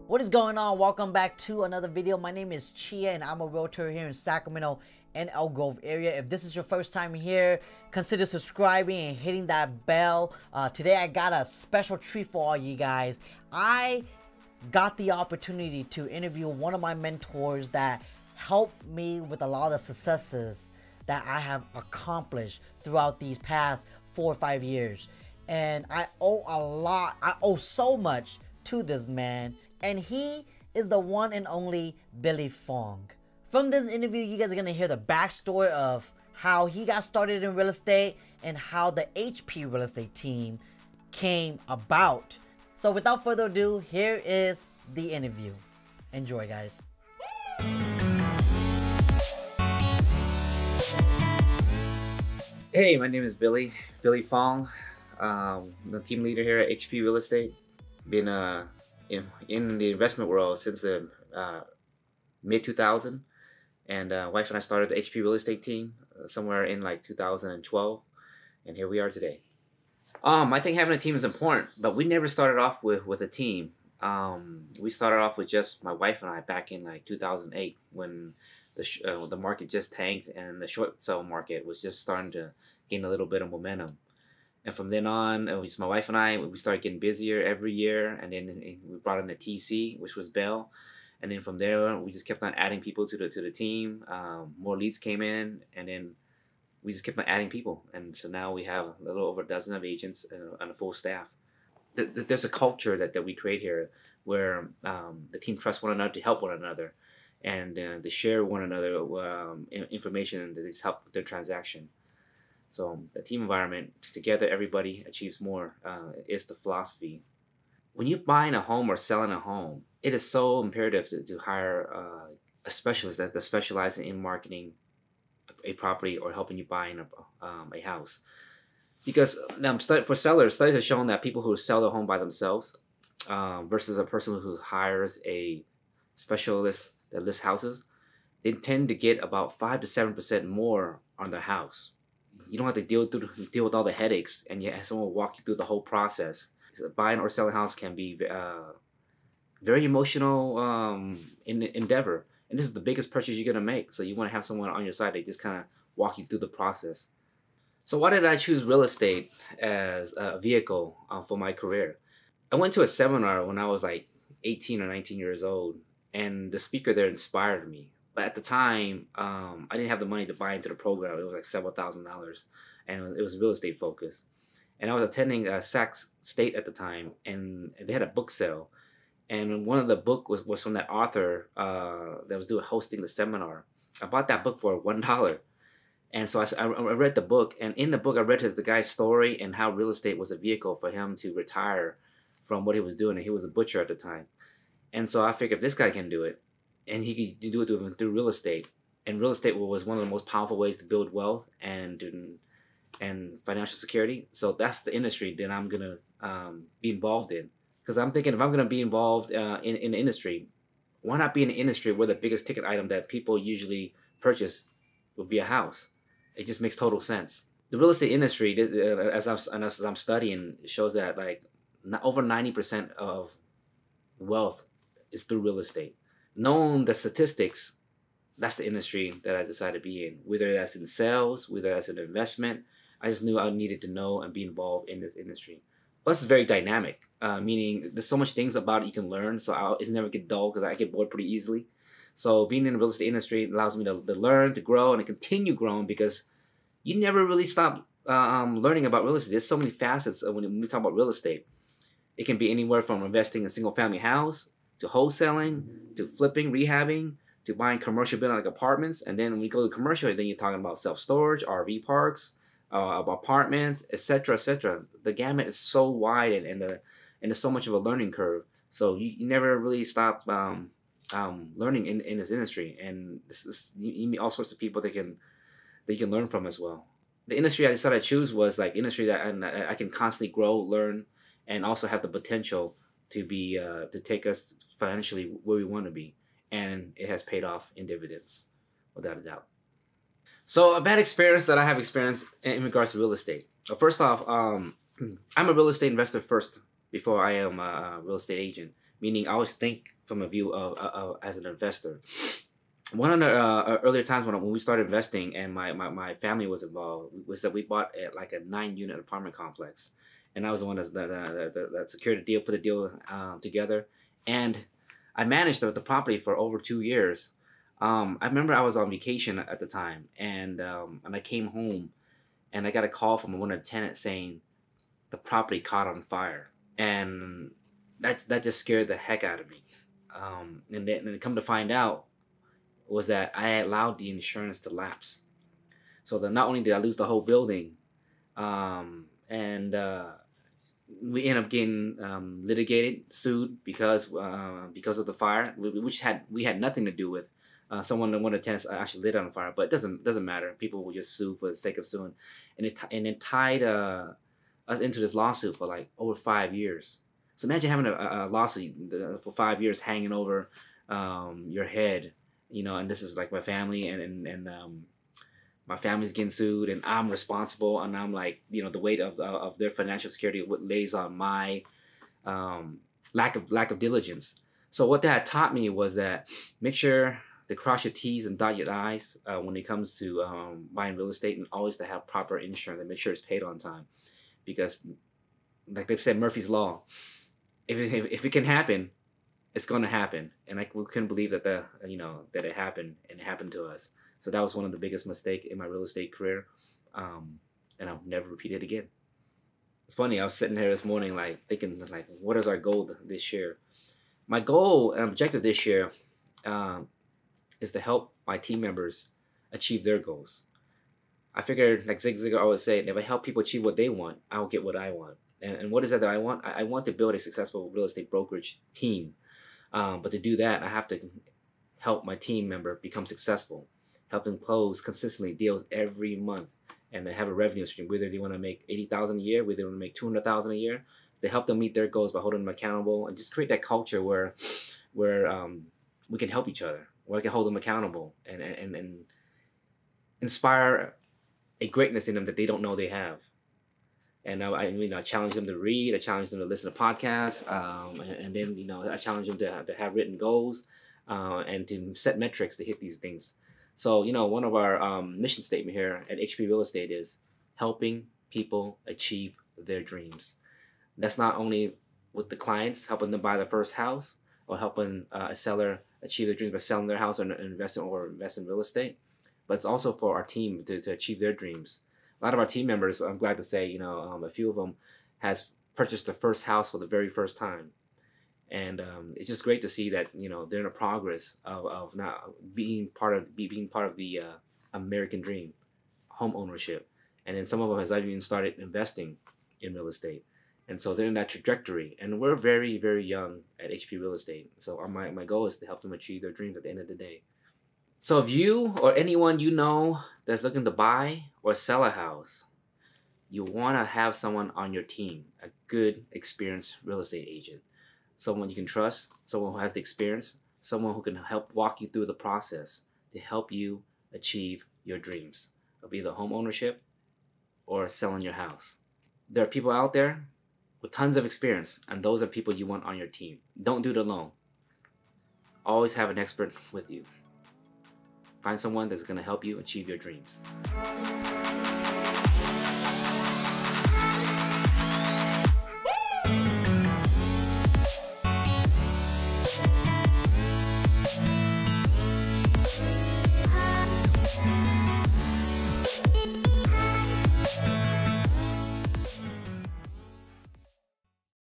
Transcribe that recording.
What is going on? Welcome back to another video. My name is Chia and I'm a realtor here in Sacramento and Elk Grove area. If this is your first time here, consider subscribing and hitting that bell. Today I got a special treat for all you guys. I got the opportunity to interview one of my mentors that helped me with a lot of the successes that I have accomplished throughout these past 4 or 5 years. And I owe a lot, I owe so much to this man. And he is the one and only Billy Phong. From this interview, you guys are gonna hear the backstory of how he got started in real estate and how the HP real estate team came about. So without further ado, here is the interview. Enjoy, guys. Hey, my name is Billy Phong. The team leader here at HP Real Estate. Been in the investment world since the mid 2000, and wife and I started the HP Real Estate team somewhere in like 2012, and here we are today. I think having a team is important, but we never started off with a team. We started off with just my wife and I back in like 2008 when the market just tanked and the short sale market was just starting to gain a little bit of momentum. And from then on, it was my wife and I, we started getting busier every year. And then we brought in a TC, which was Bell. And then from there, we just kept on adding people to the team. More leads came in, and then we just kept on adding people. And so now we have a little over a dozen of agents and a full staff. There's a culture that we create here where the team trusts one another to help one another and to share one another information that has helped their transaction. So the team environment, together everybody achieves more, is the philosophy. When you're buying a home or selling a home, it is so imperative to hire a specialist that specializes in marketing a property or helping you buy a house. Because for sellers, studies have shown that people who sell their home by themselves versus a person who hires a specialist that lists houses, they tend to get about 5 to 7% more on their house. You don't have to deal with all the headaches, and you have someone walk you through the whole process. So buying or selling a house can be very emotional endeavor, and this is the biggest purchase you're gonna make. So you want to have someone on your side that just kind of walk you through the process. So why did I choose real estate as a vehicle for my career? I went to a seminar when I was like 18 or 19 years old, and the speaker there inspired me. But at the time, I didn't have the money to buy into the program. It was like several $1,000s, and it was real estate focused. And I was attending Sac State at the time, and they had a book sale. And one of the book was from that author that was hosting the seminar. I bought that book for $1. And so I read the book, and in the book I read the guy's story and how real estate was a vehicle for him to retire from what he was doing. And he was a butcher at the time. And so I figured if this guy can do it, and he could do it through real estate. And real estate was one of the most powerful ways to build wealth and financial security. So that's the industry that I'm going to be involved in. Because I'm thinking if I'm going to be involved in the industry, why not be in an industry where the biggest ticket item that people usually purchase would be a house? It just makes total sense. The real estate industry, as I'm studying, shows that like over 90% of wealth is through real estate. Knowing the statistics, that's the industry that I decided to be in. Whether that's in sales, whether that's in investment, I just knew I needed to know and be involved in this industry. Plus, it's very dynamic, meaning there's so much things about it you can learn, so it's never get dull because I get bored pretty easily. So being in the real estate industry allows me to learn, to grow, and to continue growing because you never really stop learning about real estate. There's so many facets when we talk about real estate. It can be anywhere from investing in a single-family house, to wholesaling, to flipping, rehabbing, to buying commercial building like apartments. And then when you go to commercial, then you're talking about self-storage, RV parks, apartments, etc., etc. The gamut is so wide and there's so much of a learning curve. So you never really stop learning in this industry. And you meet all sorts of people that you can learn from as well. The industry I decided to choose was like industry that I can constantly grow, learn, and also have the potential to take us financially where we want to be, and it has paid off in dividends, without a doubt. So a bad experience that I have experienced in regards to real estate. First off, I'm a real estate investor first before I am a real estate agent. Meaning I always think from a view of as an investor. One of the earlier times when we started investing and my family was involved was that we bought like a 9-unit apartment complex, and I was the one that secured the deal, put a deal together, and I managed the property for over 2 years. I remember I was on vacation at the time, and I came home, and I got a call from one of the tenants saying the property caught on fire, and that just scared the heck out of me. And then come to find out was that I allowed the insurance to lapse. So that not only did I lose the whole building, and we ended up getting litigated, sued because of the fire, which we had nothing to do with. One of the tenants actually lit on fire, but it doesn't matter. People will just sue for the sake of suing, and it tied us into this lawsuit for like over 5 years. So imagine having a lawsuit for 5 years hanging over your head, and this is like my family, and my family's getting sued, and I'm responsible, and I'm like, the weight of their financial security lays on my lack of diligence. So what that taught me was that make sure to cross your T's and dot your I's when it comes to buying real estate, and always to have proper insurance and make sure it's paid on time, because like they've said, Murphy's Law, if it can happen, it's going to happen. And we couldn't believe that that it happened, and it happened to us. So that was one of the biggest mistakes in my real estate career, and I'll never repeat it again. It's funny, I was sitting here this morning like thinking like, what is our goal this year? My goal and objective this year is to help my team members achieve their goals. I figured, like Zig Ziglar always say, if I help people achieve what they want, I'll get what I want. And what is that I want? I want to build a successful real estate brokerage team. But to do that, I have to help my team member become successful, help them close consistently deals every month, and they have a revenue stream, whether they want to make $80,000 a year, whether they want to make $200,000 a year, to help them meet their goals by holding them accountable, and just create that culture where we can help each other, where I can hold them accountable, and inspire a greatness in them that they don't know they have. And I challenge them to read, I challenge them to listen to podcasts, and then I challenge them to have written goals, and to set metrics to hit these things. So one of our mission statement here at HP Real Estate is helping people achieve their dreams. That's not only with the clients, helping them buy their first house, or helping a seller achieve their dreams by selling their house or invest in real estate, but it's also for our team to achieve their dreams. A lot of our team members, I'm glad to say, a few of them has purchased their first house for the very first time. And it's just great to see that, they're in a progress of now being part of the American dream, home ownership. And then some of them has even started investing in real estate. And so they're in that trajectory. And we're very, very young at HP Real Estate. So my goal is to help them achieve their dreams at the end of the day. So if you or anyone you know that's looking to buy or sell a house, you want to have someone on your team, a good, experienced real estate agent, someone you can trust, someone who has the experience, someone who can help walk you through the process to help you achieve your dreams of either home ownership or selling your house. There are people out there with tons of experience, and those are people you want on your team. Don't do it alone. Always have an expert with you. Find someone that's going to help you achieve your dreams.